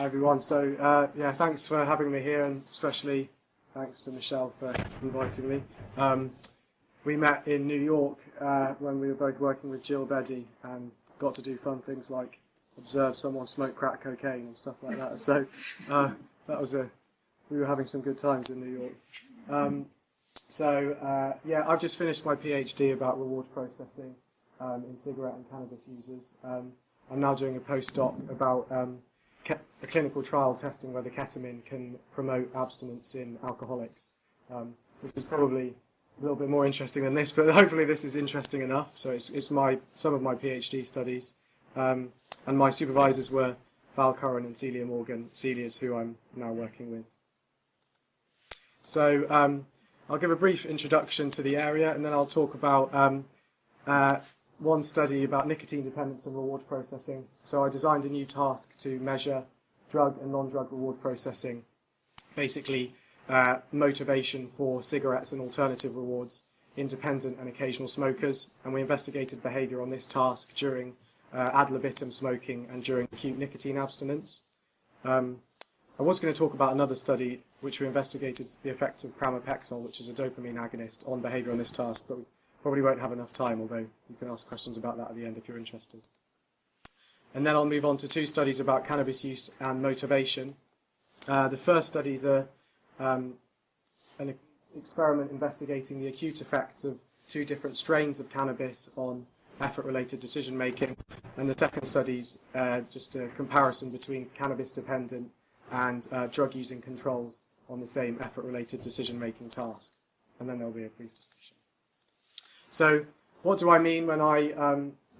Hi everyone. Thanks for having me here, and especially thanks to Michelle for inviting me. We met in New York when we were both working with Jill Beddy and got to do fun things like observe someone smoke crack cocaine and stuff like that. So we were having some good times in New York. I've just finished my PhD about reward processing in cigarette and cannabis users. I'm now doing a postdoc about a clinical trial testing whether ketamine can promote abstinence in alcoholics, which is probably a little bit more interesting than this, but hopefully this is interesting enough. So it's some of my PhD studies, and my supervisors were Val Curran and Celia Morgan. Celia's who I'm now working with. So I'll give a brief introduction to the area, and then I'll talk about one study about nicotine dependence and reward processing. So I designed a new task to measure drug and non-drug reward processing, basically motivation for cigarettes and alternative rewards, independent and occasional smokers, and we investigated behaviour on this task during ad libitum smoking and during acute nicotine abstinence. I was going to talk about another study which we investigated the effects of pramipexole, which is a dopamine agonist, on behaviour on this task, but we probably won't have enough time, although you can ask questions about that at the end if you're interested. And then I'll move on to two studies about cannabis use and motivation. The first studies are an experiment investigating the acute effects of two different strains of cannabis on effort-related decision-making, and the second study's just a comparison between cannabis-dependent and drug-using controls on the same effort-related decision-making task. And then there'll be a brief discussion. So what do I mean when I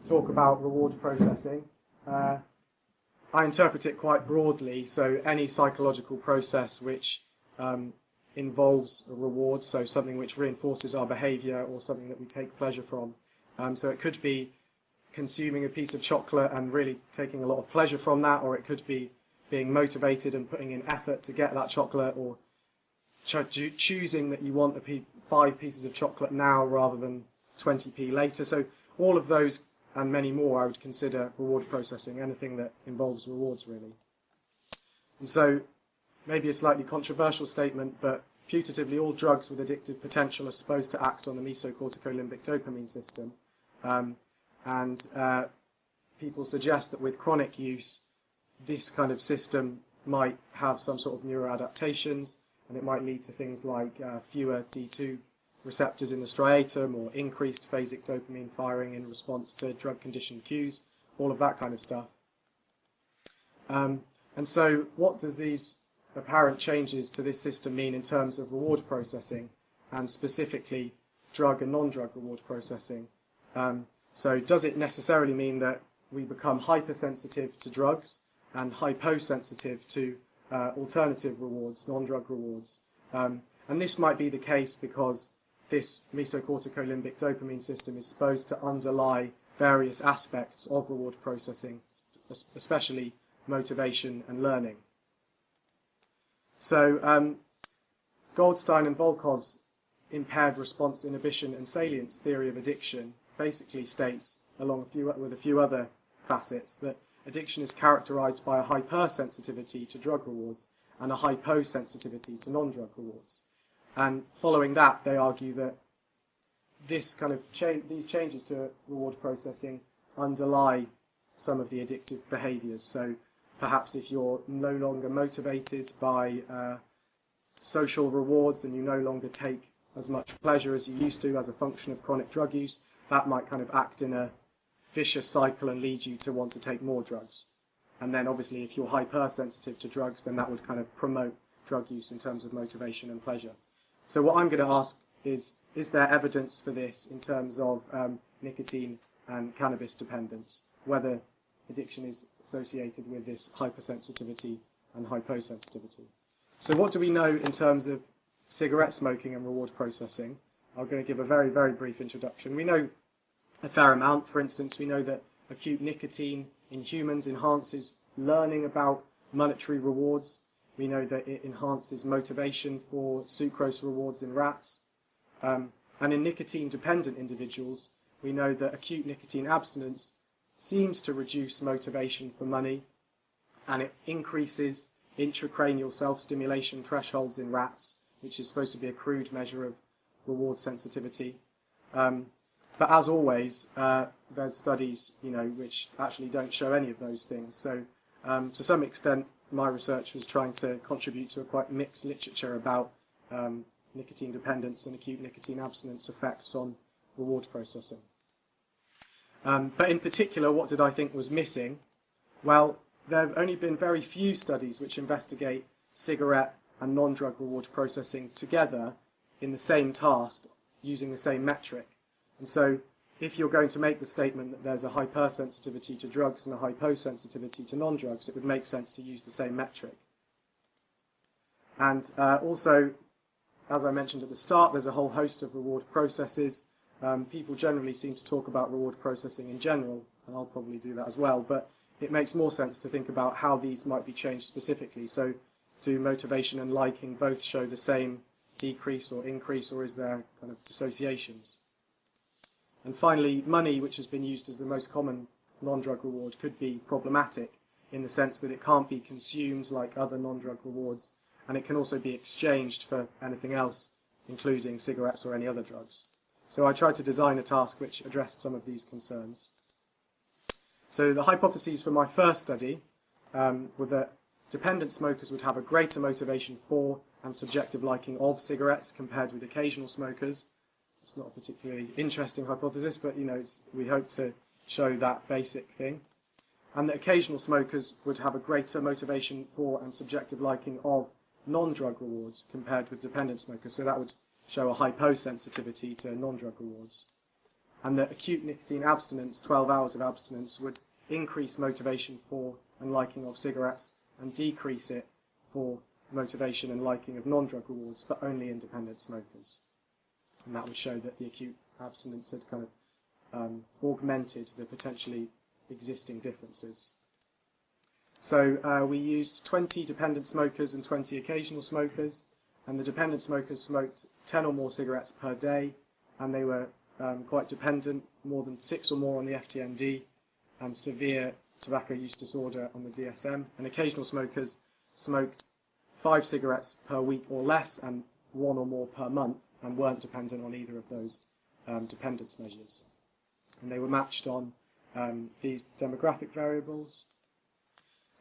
talk about reward processing? I interpret it quite broadly, so any psychological process which involves a reward, so something which reinforces our behaviour or something that we take pleasure from. So it could be consuming a piece of chocolate and really taking a lot of pleasure from that, or it could be being motivated and putting in effort to get that chocolate, or choosing that you want 5 pieces of chocolate now rather than 20p later. So all of those and many more I would consider reward processing, anything that involves rewards really. And so maybe a slightly controversial statement, but putatively all drugs with addictive potential are supposed to act on the mesocorticolimbic dopamine system. People suggest that with chronic use, this kind of system might have some sort of neuroadaptations, and it might lead to things like fewer D2 receptors in the striatum, or increased phasic dopamine firing in response to drug-conditioned cues, all of that kind of stuff. And so what does these apparent changes to this system mean in terms of reward processing, and specifically drug and non-drug reward processing? So does it necessarily mean that we become hypersensitive to drugs and hyposensitive to alternative rewards, non-drug rewards? And this might be the case because this mesocorticolimbic dopamine system is supposed to underlie various aspects of reward processing, especially motivation and learning. So Goldstein and Volkov's impaired response inhibition and salience theory of addiction basically states, along with a few other facets, that addiction is characterized by a hypersensitivity to drug rewards and a hyposensitivity to non-drug rewards. And following that, they argue that this kind of these changes to reward processing underlie some of the addictive behaviours. So perhaps if you're no longer motivated by social rewards and you no longer take as much pleasure as you used to as a function of chronic drug use, that might kind of act in a vicious cycle and lead you to want to take more drugs. And then obviously if you're hypersensitive to drugs, then that would kind of promote drug use in terms of motivation and pleasure. So what I'm going to ask is there evidence for this in terms of nicotine and cannabis dependence, whether addiction is associated with this hypersensitivity and hyposensitivity? So what do we know in terms of cigarette smoking and reward processing? I'm going to give a very, very brief introduction. We know a fair amount. For instance, we know that acute nicotine in humans enhances learning about monetary rewards. We know that it enhances motivation for sucrose rewards in rats. And in nicotine-dependent individuals, we know that acute nicotine abstinence seems to reduce motivation for money, and it increases intracranial self-stimulation thresholds in rats, which is supposed to be a crude measure of reward sensitivity. But as always, there's studies, which actually don't show any of those things. So to some extent, my research was trying to contribute to a quite mixed literature about nicotine dependence and acute nicotine abstinence effects on reward processing. But in particular, what did I think was missing? Well, there have only been very few studies which investigate cigarette and non-drug reward processing together in the same task using the same metric. And so if you're going to make the statement that there's a hypersensitivity to drugs and a hyposensitivity to non-drugs, it would make sense to use the same metric. And also, as I mentioned at the start, there's a whole host of reward processes. People generally seem to talk about reward processing in general, and I'll probably do that as well, but it makes more sense to think about how these might be changed specifically. So do motivation and liking both show the same decrease or increase, or is there kind of dissociations? And finally, money, which has been used as the most common non-drug reward, could be problematic in the sense that it can't be consumed like other non-drug rewards, and it can also be exchanged for anything else, including cigarettes or any other drugs. So I tried to design a task which addressed some of these concerns. So the hypotheses for my first study were that dependent smokers would have a greater motivation for and subjective liking of cigarettes compared with occasional smokers. It's not a particularly interesting hypothesis, but we hope to show that basic thing. And that occasional smokers would have a greater motivation for and subjective liking of non-drug rewards compared with dependent smokers. So that would show a hyposensitivity to non-drug rewards. And that acute nicotine abstinence, 12 hours of abstinence, would increase motivation for and liking of cigarettes and decrease it for motivation and liking of non-drug rewards, but only in dependent smokers. And that would show that the acute abstinence had kind of augmented the potentially existing differences. So we used 20 dependent smokers and 20 occasional smokers, and the dependent smokers smoked 10 or more cigarettes per day, and they were quite dependent, more than 6 or more on the FTND, and severe tobacco use disorder on the DSM. And occasional smokers smoked 5 cigarettes per week or less, and 1 or more per month, and weren't dependent on either of those dependence measures. And they were matched on these demographic variables.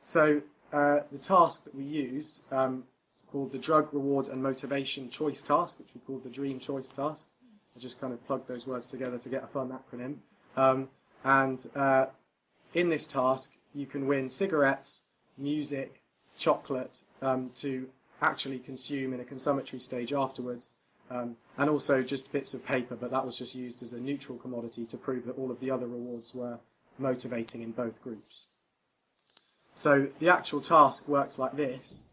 So the task that we used, called the Drug, Reward and Motivation Choice Task, which we called the Dream Choice Task. I just kind of plugged those words together to get a fun acronym. In this task, you can win cigarettes, music, chocolate to actually consume in a consummatory stage afterwards, and also just bits of paper, but that was just used as a neutral commodity to prove that all of the other rewards were motivating in both groups. So the actual task worked like this.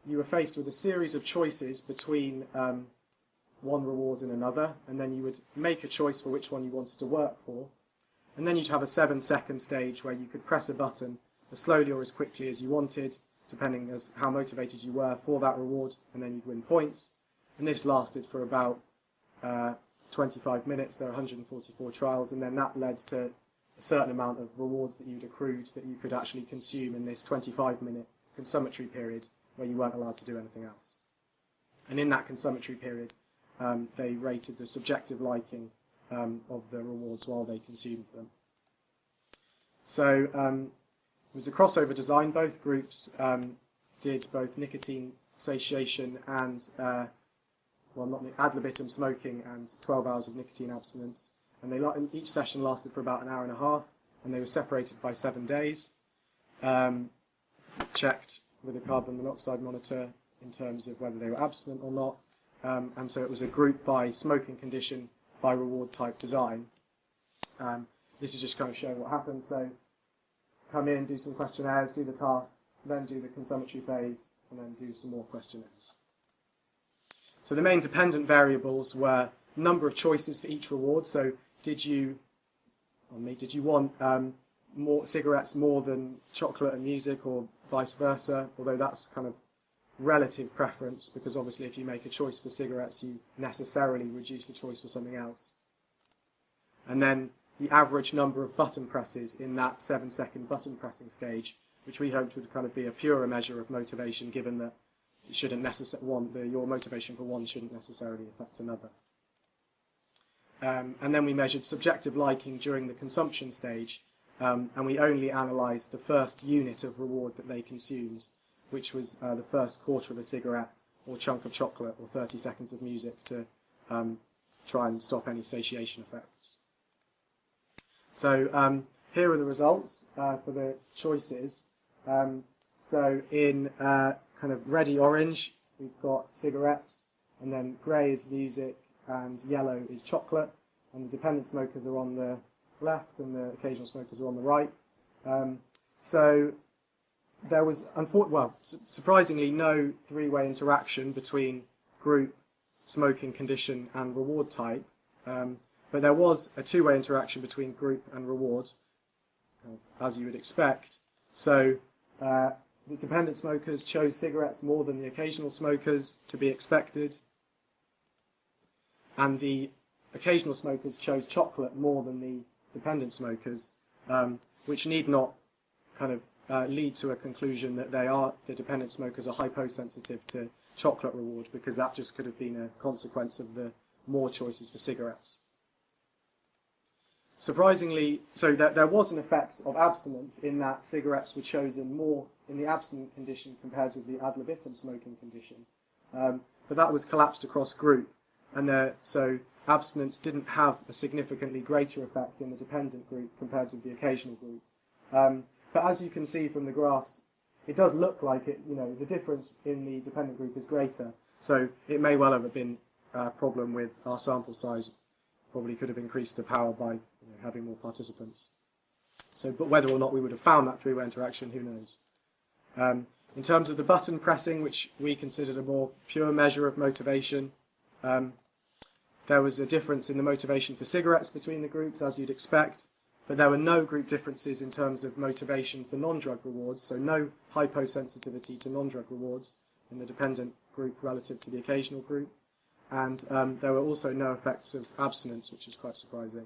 You were faced with a series of choices between one reward and another, and then you would make a choice for which one you wanted to work for, and then you'd have a 7-second stage where you could press a button as slowly or as quickly as you wanted, depending as how motivated you were for that reward, and then you'd win points. And this lasted for about 25 minutes. There were 144 trials, and then that led to a certain amount of rewards that you'd accrued that you could actually consume in this 25-minute consummatory period where you weren't allowed to do anything else. And in that consummatory period, they rated the subjective liking of the rewards while they consumed them. So it was a crossover design. Both groups did both nicotine satiation and ad libitum smoking and 12 hours of nicotine abstinence. And each session lasted for about an hour and a half, and they were separated by 7 days. Checked with a carbon monoxide monitor in terms of whether they were abstinent or not. And so it was a group by smoking condition by reward type design. This is just kind of showing what happens. So come in, do some questionnaires, do the task, then do the consummatory phase, and then do some more questionnaires. So the main dependent variables were number of choices for each reward. So did you want more cigarettes more than chocolate and music, or vice versa? Although that's kind of relative preference, because obviously if you make a choice for cigarettes, you necessarily reduce the choice for something else. And then the average number of button presses in that 7-second button pressing stage, which we hoped would kind of be a purer measure of motivation, given that it shouldn't your motivation for one shouldn't necessarily affect another. And then we measured subjective liking during the consumption stage, and we only analysed the first unit of reward that they consumed, which was the first quarter of a cigarette or chunk of chocolate or 30 seconds of music to try and stop any satiation effects. So here are the results for the choices. So in kind of reddy orange, we've got cigarettes, and then grey is music, and yellow is chocolate, and the dependent smokers are on the left, and the occasional smokers are on the right. So there was, surprisingly, no three-way interaction between group, smoking condition, and reward type. But there was a two-way interaction between group and reward, as you would expect. So the dependent smokers chose cigarettes more than the occasional smokers, to be expected. And the occasional smokers chose chocolate more than the dependent smokers, which need not kind of lead to a conclusion that the dependent smokers are hyposensitive to chocolate reward, because that just could have been a consequence of the more choices for cigarettes. Surprisingly, so there was an effect of abstinence in that cigarettes were chosen more in the abstinent condition compared with the ad libitum smoking condition. But that was collapsed across group, and so abstinence didn't have a significantly greater effect in the dependent group compared with the occasional group. But as you can see from the graphs, it does look like the difference in the dependent group is greater. So it may well have been a problem with our sample size. Probably could have increased the power by having more participants. So, but whether or not we would have found that three-way interaction, who knows? In terms of the button pressing, which we considered a more pure measure of motivation, there was a difference in the motivation for cigarettes between the groups, as you'd expect, but there were no group differences in terms of motivation for non-drug rewards, so no hyposensitivity to non-drug rewards in the dependent group relative to the occasional group. And there were also no effects of abstinence, which was quite surprising.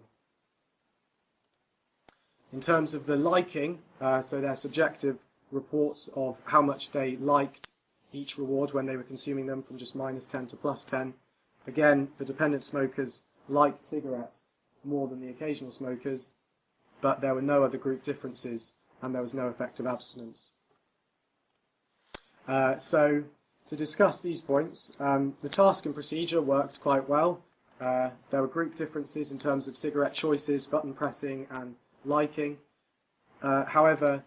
In terms of the liking, so their subjective reports of how much they liked each reward when they were consuming them, from just -10 to +10. Again, the dependent smokers liked cigarettes more than the occasional smokers, but there were no other group differences, and there was no effect of abstinence. So, to discuss these points, the task and procedure worked quite well. There were group differences in terms of cigarette choices, button pressing, and liking. However,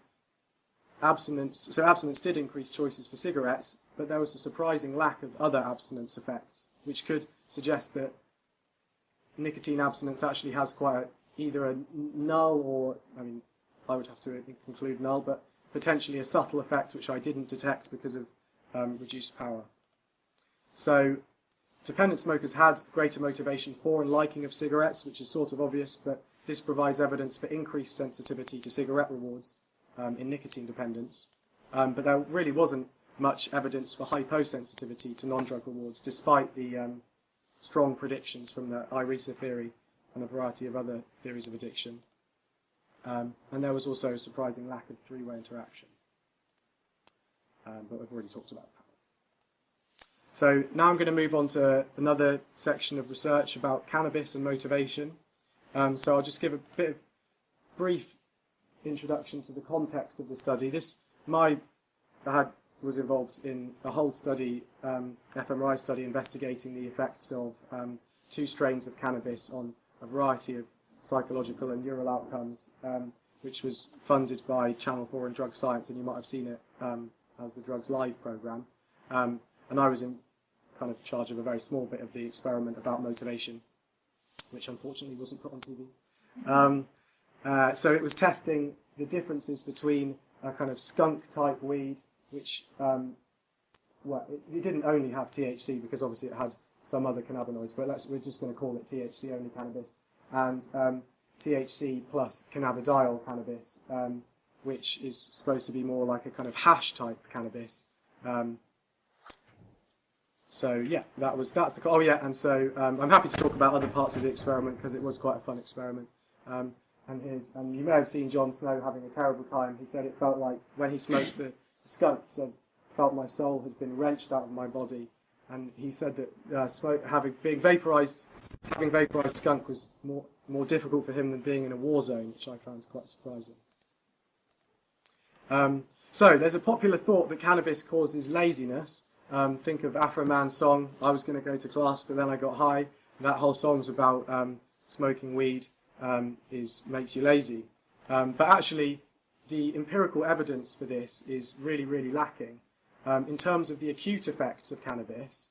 abstinence did increase choices for cigarettes, but there was a surprising lack of other abstinence effects, which could suggest that nicotine abstinence actually has either a null or, I would have to conclude null, but potentially a subtle effect which I didn't detect because of reduced power. So dependent smokers had greater motivation for and liking of cigarettes, which is sort of obvious, but this provides evidence for increased sensitivity to cigarette rewards in nicotine dependence. But there really wasn't much evidence for hyposensitivity to non-drug rewards, despite the strong predictions from the IRESA theory and a variety of other theories of addiction. And there was also a surprising lack of three-way interaction. But we've already talked about that. So now I'm going to move on to another section of research about cannabis and motivation. So I'll just give a bit of brief introduction to the context of the study. I was involved in a whole study, fMRI study, investigating the effects of two strains of cannabis on a variety of psychological and neural outcomes, which was funded by Channel 4 and Drug Science, and you might have seen it as the Drugs Live programme. And I was in kind of charge of a very small bit of the experiment about motivation, which unfortunately wasn't put on TV. So it was testing the differences between a kind of skunk-type weed, which, it didn't only have THC, because obviously it had some other cannabinoids, but we're just going to call it THC-only cannabis, and THC plus cannabidiol cannabis, which is supposed to be more like a kind of hash-type cannabis. So yeah, that's the. Oh yeah, and so I'm happy to talk about other parts of the experiment because it was quite a fun experiment. and you may have seen Jon Snow having a terrible time. He said it felt like when he smoked the skunk, he said, felt my soul had been wrenched out of my body. And he said that having vaporized skunk was more difficult for him than being in a war zone, which I found quite surprising. So there's a popular thought that cannabis causes laziness. Think of Afro Man's song, I was going to go to class, but then I got high. That whole song's about smoking weed makes you lazy. But actually, the empirical evidence for this is really, really lacking. In terms of the acute effects of cannabis,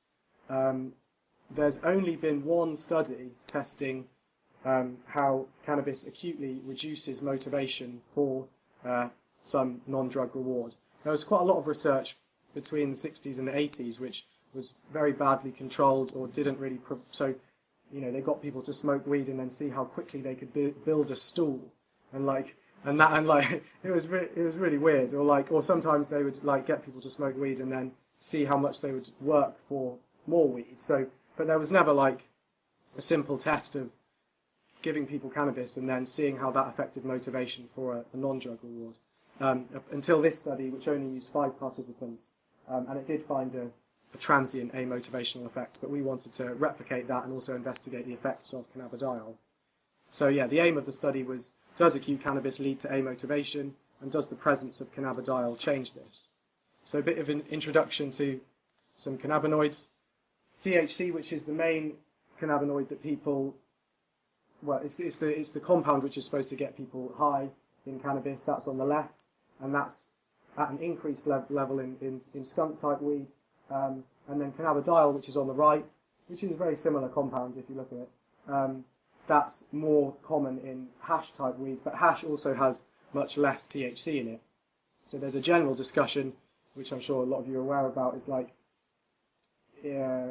there's only been one study testing how cannabis acutely reduces motivation for some non-drug reward. There was quite a lot of research between the 60s and the 80s which was very badly controlled or didn't really... they got people to smoke weed and then see how quickly they could build a stool. It was really weird. Or sometimes they would get people to smoke weed and then see how much they would work for more weed. But there was never a simple test of giving people cannabis and then seeing how that affected motivation for a non-drug reward. Until this study, which only used 5 participants, and it did find a transient amotivational effect, but we wanted to replicate that and also investigate the effects of cannabidiol. So yeah, the aim of the study was, does acute cannabis lead to amotivation, and does the presence of cannabidiol change this? So a bit of an introduction to some cannabinoids. THC, which is the main cannabinoid that people... Well, it's the compound which is supposed to get people high in cannabis. That's on the left, and that's at an increased level in skunk-type weed. And then cannabidiol, which is on the right, which is a very similar compound if you look at it. That's more common in hash-type weed, but hash also has much less THC in it. So there's a general discussion, which I'm sure a lot of you are aware about, is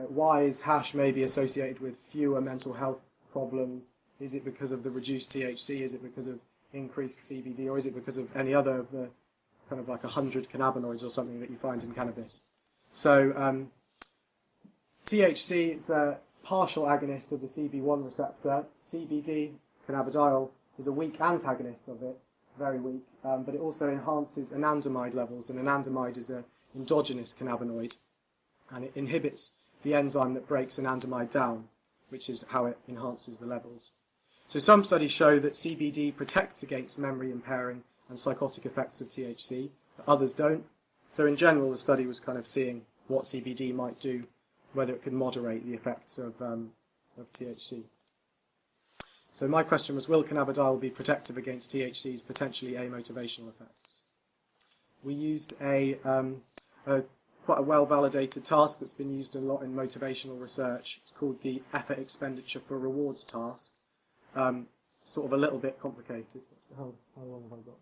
why is hash maybe associated with fewer mental health problems? Is it because of the reduced THC? Is it because of increased CBD? Or is it because of any other of the kind of 100 cannabinoids or something that you find in cannabis? So THC is a partial agonist of the CB1 receptor. CBD, cannabidiol, is a weak antagonist of it, very weak, but it also enhances anandamide levels, and anandamide is an endogenous cannabinoid, and it inhibits the enzyme that breaks anandamide down, which is how it enhances the levels. So some studies show that CBD protects against memory impairing and psychotic effects of THC, but others don't. So in general, the study was kind of seeing what CBD might do, whether it could moderate the effects of THC. So my question was, will cannabidiol be protective against THC's potentially amotivational effects? We used quite a well-validated task that's been used a lot in motivational research. It's called the effort expenditure for rewards task. Sort of a little bit complicated. How long have I got?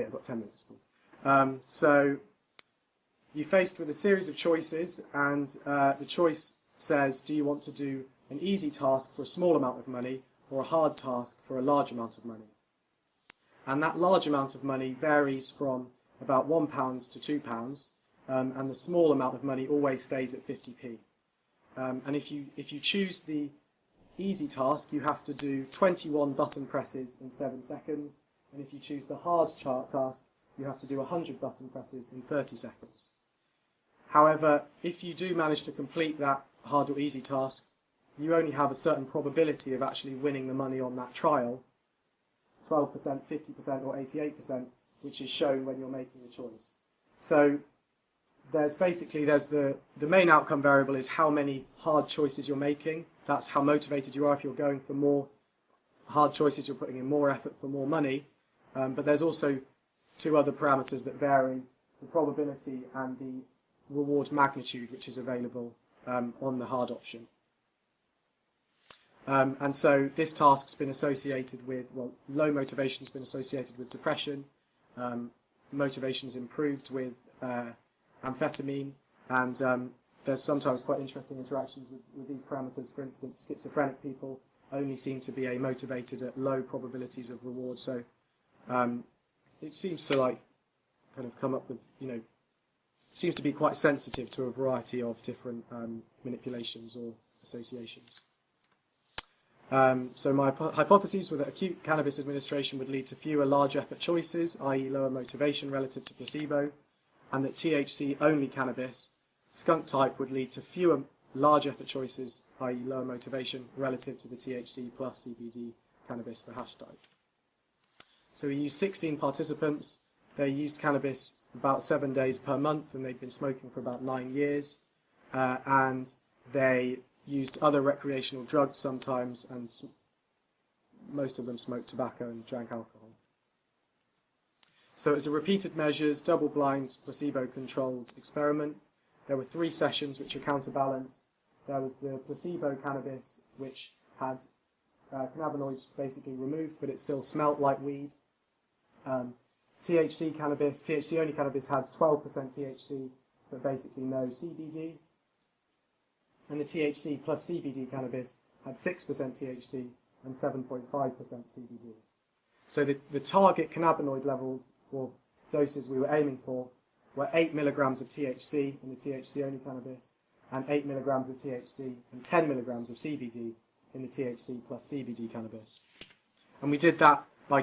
I've got 10 minutes. So you're faced with a series of choices, and the choice says, do you want to do an easy task for a small amount of money or a hard task for a large amount of money? And that large amount of money varies from about £1 to £2, and the small amount of money always stays at 50p. And if you choose the easy task, you have to do 21 button presses in 7 seconds, and if you choose the hard task, you have to do 100 button presses in 30 seconds. However, if you do manage to complete that hard or easy task, you only have a certain probability of actually winning the money on that trial, 12%, 50% or 88%, which is shown when you're making the choice. So there's the main outcome variable is how many hard choices you're making. That's how motivated you are. If you're going for more hard choices, you're putting in more effort for more money. But there's also 2 other parameters that vary, the probability and the reward magnitude, which is available on the hard option. And so this task's been associated with, low motivation has been associated with depression. Motivation is improved with amphetamine, and there's sometimes quite interesting interactions with these parameters. For instance, schizophrenic people only seem to be motivated at low probabilities of reward. So it seems to kind of come up with, seems to be quite sensitive to a variety of different manipulations or associations. So my hypotheses were that acute cannabis administration would lead to fewer large effort choices, i.e. lower motivation relative to placebo, and that THC-only cannabis, skunk type, would lead to fewer large effort choices, i.e. lower motivation, relative to the THC plus CBD cannabis, the hash type. So we used 16 participants. They used cannabis about 7 days per month, and they'd been smoking for about 9 years. And they used other recreational drugs sometimes, and most of them smoked tobacco and drank alcohol. So it was a repeated measures, double-blind, placebo-controlled experiment. There were 3 sessions which were counterbalanced. There was the placebo cannabis, which had cannabinoids basically removed, but it still smelt like weed. THC cannabis, THC-only cannabis had 12% THC, but basically no CBD. And the THC plus CBD cannabis had 6% THC and 7.5% CBD. So the target cannabinoid levels, or doses we were aiming for, were 8 milligrams of THC in the THC-only cannabis, and 8 milligrams of THC and 10 milligrams of CBD in the THC plus CBD cannabis. And we did that by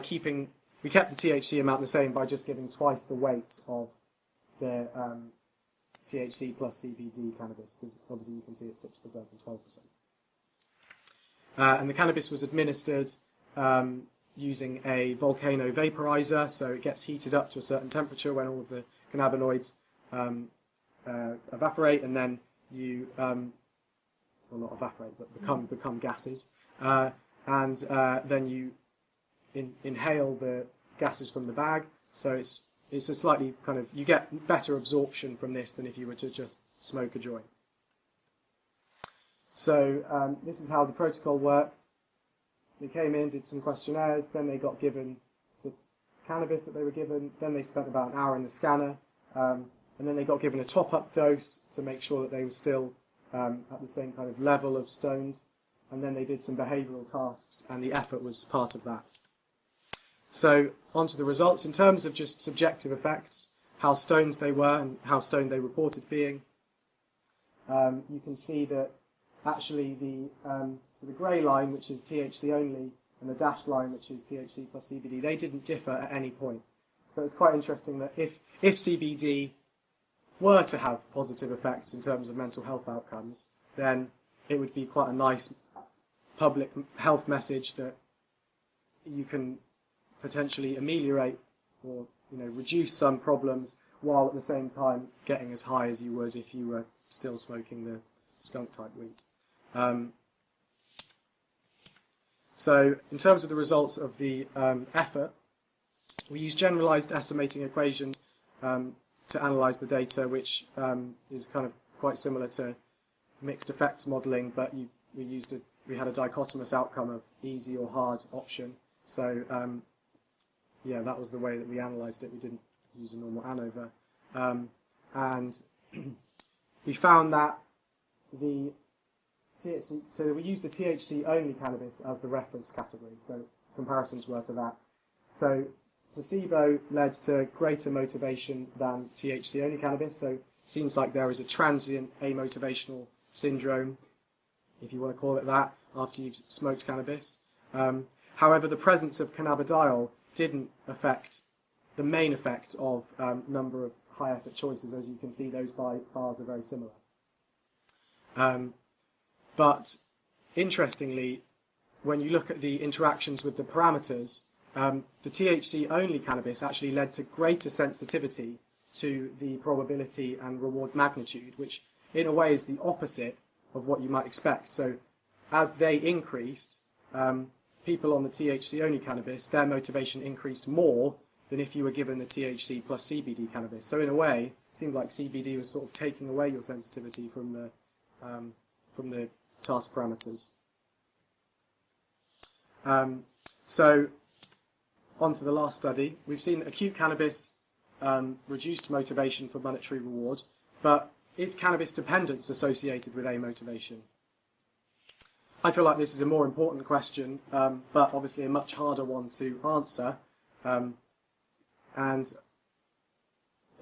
we kept the THC amount the same by just giving twice the weight of the THC plus CBD cannabis, because obviously you can see it's 6% and 12%. And the cannabis was administered using a volcano vaporizer, so it gets heated up to a certain temperature when all of the cannabinoids evaporate, and then you, well, not evaporate, but become gases, and then you inhale the gases from the bag. So it's a slightly kind of, you get better absorption from this than if you were to just smoke a joint. So this is how the protocol worked. They came in, did some questionnaires, then they got given the cannabis that they were given, then they spent about an hour in the scanner, and then they got given a top-up dose to make sure that they were still at the same kind of level of stoned, and then they did some behavioural tasks, and the effort was part of that. So, on to the results. In terms of just subjective effects, how stoned they were and how stoned they reported being, you can see that actually so the grey line, which is THC only, and the dashed line, which is THC plus CBD, they didn't differ at any point. So it's quite interesting that if CBD were to have positive effects in terms of mental health outcomes, then it would be quite a nice public health message that you can potentially ameliorate or reduce some problems while at the same time getting as high as you would if you were still smoking the skunk type weed. So in terms of the results of the effort, we use generalized estimating equations to analyze the data, which is kind of quite similar to mixed effects modeling, but we had a dichotomous outcome of easy or hard option. So yeah, that was the way that we analysed it. We didn't use a normal ANOVA. And we found that the THC, so we used the THC-only cannabis as the reference category, so comparisons were to that. So placebo led to greater motivation than THC-only cannabis, so it seems like there is a transient amotivational syndrome, if you want to call it that, after you've smoked cannabis. However, the presence of cannabidiol didn't affect the main effect of number of high-effort choices. As you can see, those bars are very similar. But interestingly, when you look at the interactions with the parameters, the THC-only cannabis actually led to greater sensitivity to the probability and reward magnitude, which in a way is the opposite of what you might expect. So as they increased, people on the THC-only cannabis, their motivation increased more than if you were given the THC plus CBD cannabis. So in a way, it seemed like CBD was sort of taking away your sensitivity from the task parameters. So on to the last study. We've seen that acute cannabis reduced motivation for monetary reward, but is cannabis dependence associated with amotivation? I feel like this is a more important question, but obviously a much harder one to answer. And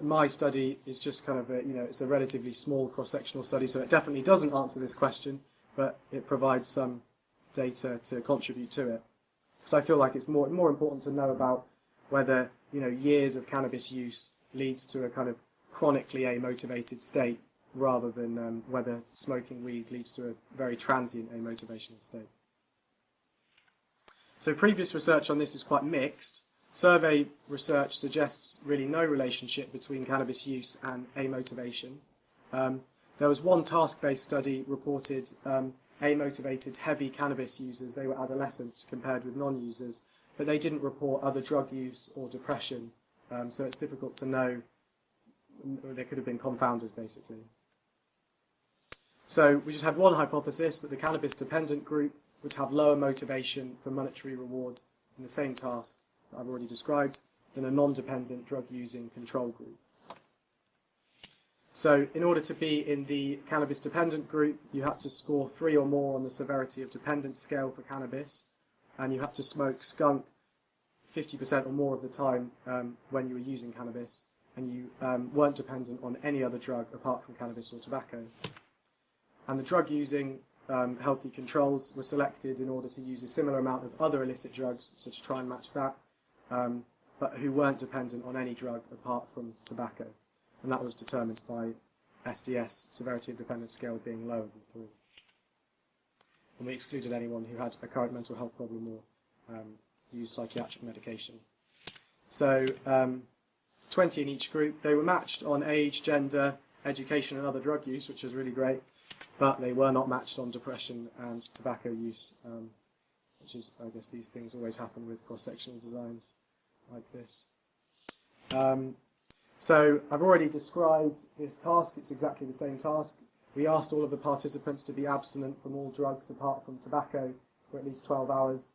my study is just kind of it's a relatively small cross-sectional study, so it definitely doesn't answer this question, but it provides some data to contribute to it. Because I feel like it's more important to know about whether years of cannabis use leads to a kind of chronically amotivated state rather than whether smoking weed leads to a very transient amotivational state. So previous research on this is quite mixed. Survey research suggests really no relationship between cannabis use and amotivation. There was one task-based study reported amotivated heavy cannabis users. They were adolescents compared with non-users, but they didn't report other drug use or depression. So it's difficult to know. There could have been confounders, basically. So we just had one hypothesis, that the cannabis-dependent group would have lower motivation for monetary reward in the same task that I've already described than a non-dependent drug-using control group. So in order to be in the cannabis-dependent group, you had to score 3 or more on the severity of dependence scale for cannabis, and you had to smoke skunk 50% or more of the time when you were using cannabis, and you weren't dependent on any other drug apart from cannabis or tobacco. And the drug-using healthy controls were selected in order to use a similar amount of other illicit drugs, so to try and match that, but who weren't dependent on any drug apart from tobacco. And that was determined by SDS, severity of dependence scale, being lower than 3. And we excluded anyone who had a current mental health problem or used psychiatric medication. So 20 in each group. They were matched on age, gender, education and other drug use, which was really great, but they were not matched on depression and tobacco use, which is, I guess these things always happen with cross-sectional designs like this. So I've already described this task. It's exactly the same task. We asked all of the participants to be abstinent from all drugs apart from tobacco for at least 12 hours.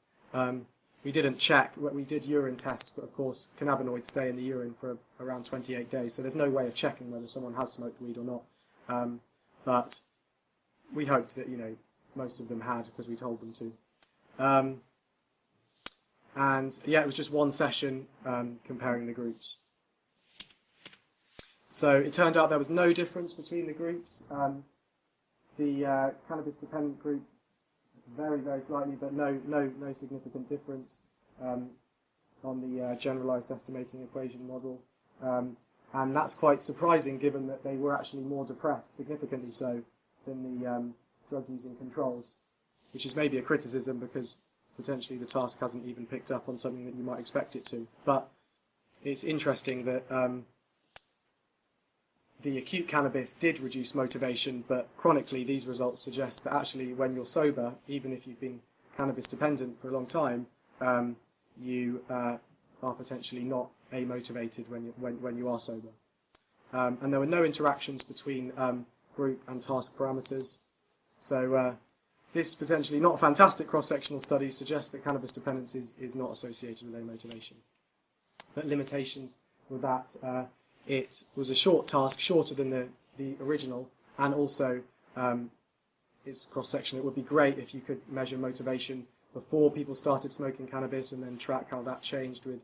We didn't check. We did urine tests, but of course cannabinoids stay in the urine for around 28 days, so there's no way of checking whether someone has smoked weed or not. But we hoped that most of them had, because we told them to. And yeah, it was just one session comparing the groups. So it turned out there was no difference between the groups. The cannabis-dependent group, very, very slightly, but no significant difference on the generalized estimating equation model. And that's quite surprising, given that they were actually more depressed, significantly so, than the drug-using controls, which is maybe a criticism because potentially the task hasn't even picked up on something that you might expect it to. But it's interesting that the acute cannabis did reduce motivation, but chronically these results suggest that actually when you're sober, even if you've been cannabis dependent for a long time, you are potentially not amotivated when you are sober. And there were no interactions between group and task parameters. So this potentially not fantastic cross-sectional study suggests that cannabis dependence is not associated with amotivation. But limitations were that it was a short task, shorter than the original, and also it's cross-section. It would be great if you could measure motivation before people started smoking cannabis and then track how that changed with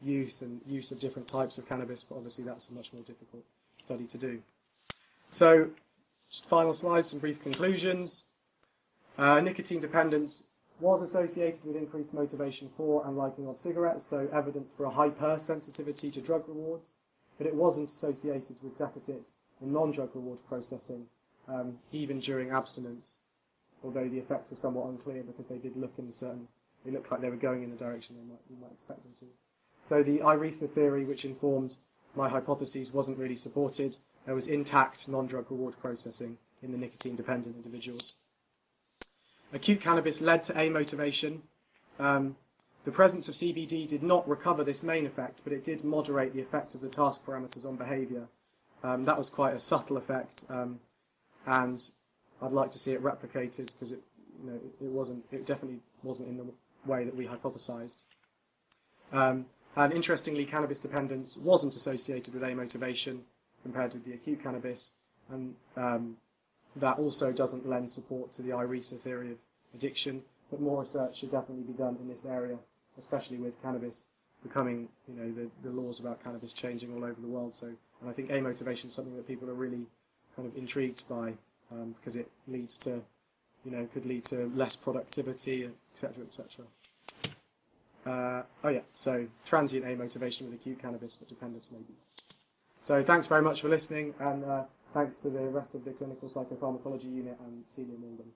use of different types of cannabis, but obviously that's a much more difficult study to do. So, just final slide, some brief conclusions. Nicotine dependence was associated with increased motivation for and liking of cigarettes, so evidence for a hypersensitivity to drug rewards, but it wasn't associated with deficits in non-drug reward processing, even during abstinence, although the effects are somewhat unclear because they did look they looked like they were going in the direction you might expect them to. So the IRESA theory, which informed my hypotheses, wasn't really supported. There was intact non-drug reward processing in the nicotine-dependent individuals. Acute cannabis led to amotivation. The presence of CBD did not recover this main effect, but it did moderate the effect of the task parameters on behaviour. That was quite a subtle effect, and I'd like to see it replicated because it definitely wasn't in the way that we hypothesized. And interestingly, cannabis dependence wasn't associated with amotivation compared with the acute cannabis, and that also doesn't lend support to the IRESA theory of addiction, but more research should definitely be done in this area, especially with cannabis becoming, the laws about cannabis changing all over the world. So, and I think amotivation is something that people are really kind of intrigued by, because it leads to could lead to less productivity, etc., etc. So transient amotivation with acute cannabis, but dependence maybe. So thanks very much for listening, and thanks to the rest of the clinical psychopharmacology unit and Celia Morgan.